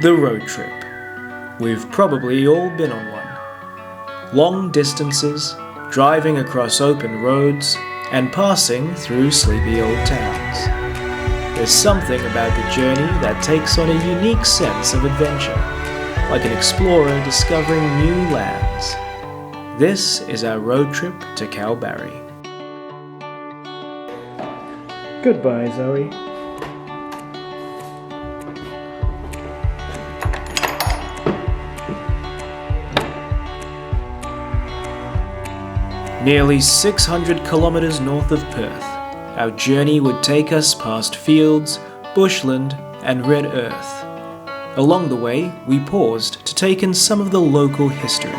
The road trip. We've probably all been on one. Long distances, driving across open roads, and passing through sleepy old towns. There's something about the journey that takes on a unique sense of adventure, like an explorer discovering new lands. This is our road trip to Kalbarri. Goodbye, Zoe. Nearly 600 kilometers north of Perth, our journey would take us past fields, bushland, and red earth. Along the way, we paused to take in some of the local history.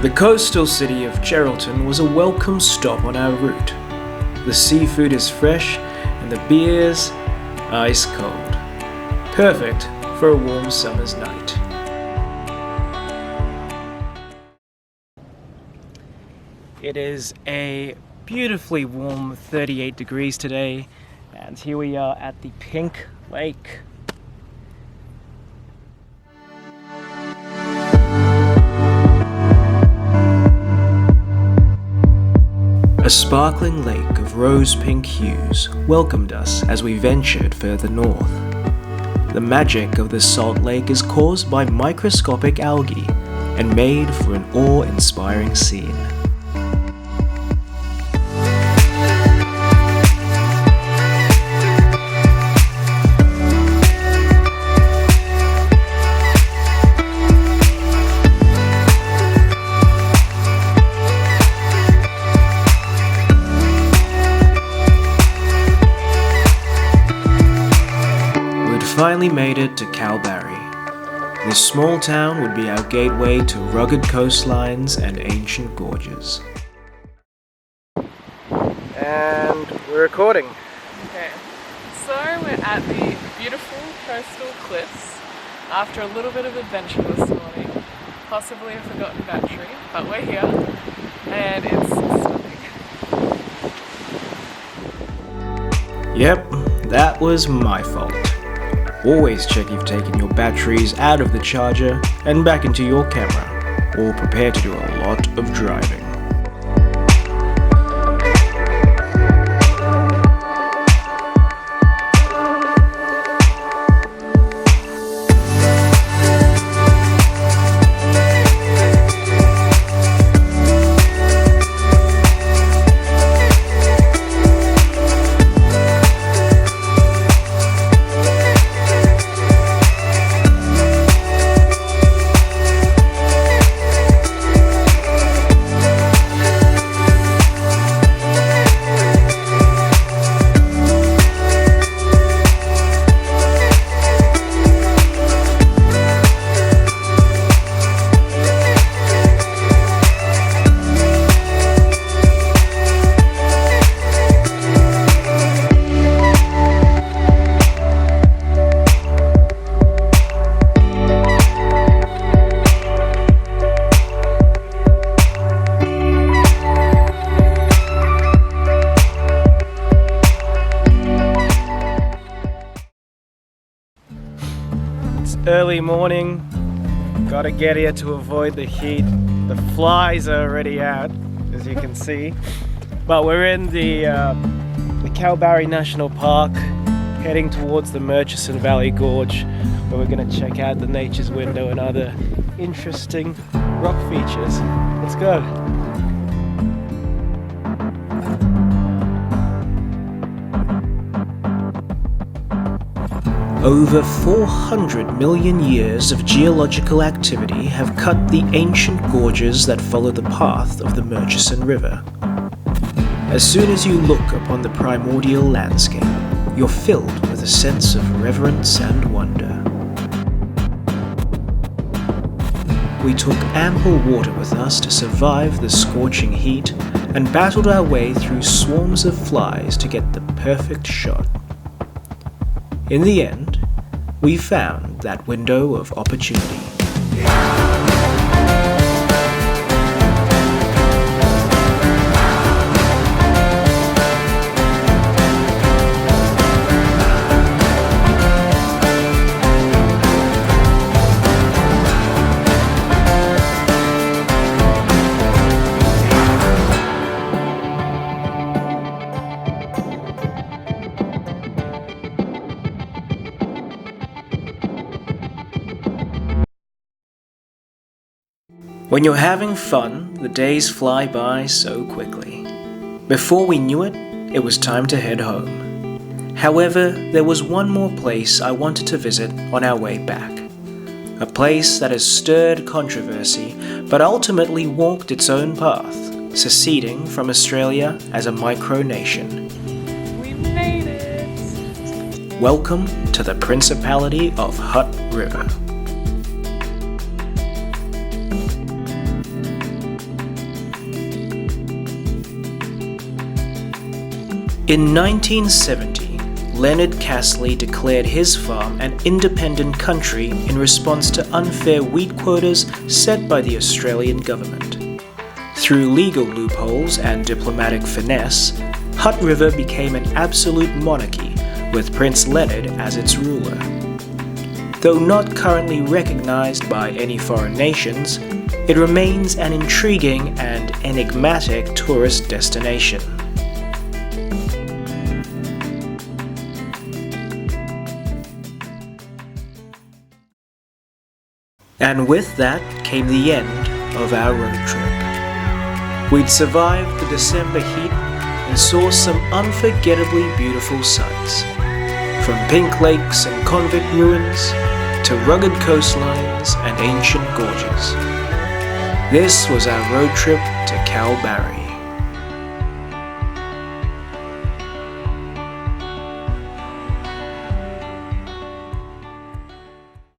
The coastal city of Geraldton was a welcome stop on our route. The seafood is fresh and the beer's ice cold. Perfect for a warm summer's night. It is a beautifully warm 38 degrees today, and here we are at the Pink Lake. A sparkling lake of rose-pink hues welcomed us as we ventured further north. The magic of the salt lake is caused by microscopic algae and made for an awe-inspiring scene. Finally made it to Kalbarri. This small town would be our gateway to rugged coastlines and ancient gorges. And we're recording. Okay, so we're at the beautiful coastal cliffs after a little bit of adventure this morning. Possibly a forgotten battery, but we're here and it's stunning. Yep, that was my fault. Always check you've taken your batteries out of the charger and back into your camera, or prepare to do a lot of driving. Early morning, gotta get here to avoid the heat. The flies are already out, as you can see. But we're in the Kalbarri National Park, heading towards the Murchison Valley Gorge, where we're gonna check out the Nature's Window and other interesting rock features. Let's go. Over 400 million years of geological activity have cut the ancient gorges that follow the path of the Murchison River. As soon as you look upon the primordial landscape, you're filled with a sense of reverence and wonder. We took ample water with us to survive the scorching heat and battled our way through swarms of flies to get the perfect shot. In the end, we found that window of opportunity. When you're having fun, the days fly by so quickly. Before we knew it, it was time to head home. However, there was one more place I wanted to visit on our way back. A place that has stirred controversy, but ultimately walked its own path, seceding from Australia as a micronation. We made it! Welcome to the Principality of Hutt River. In 1970, Leonard Castley declared his farm an independent country in response to unfair wheat quotas set by the Australian government. Through legal loopholes and diplomatic finesse, Hutt River became an absolute monarchy with Prince Leonard as its ruler. Though not currently recognized by any foreign nations, it remains an intriguing and enigmatic tourist destination. And with that came the end of our road trip. We'd survived the December heat and saw some unforgettably beautiful sights, from pink lakes and convict ruins to rugged coastlines and ancient gorges. This was our road trip to Kalbarri.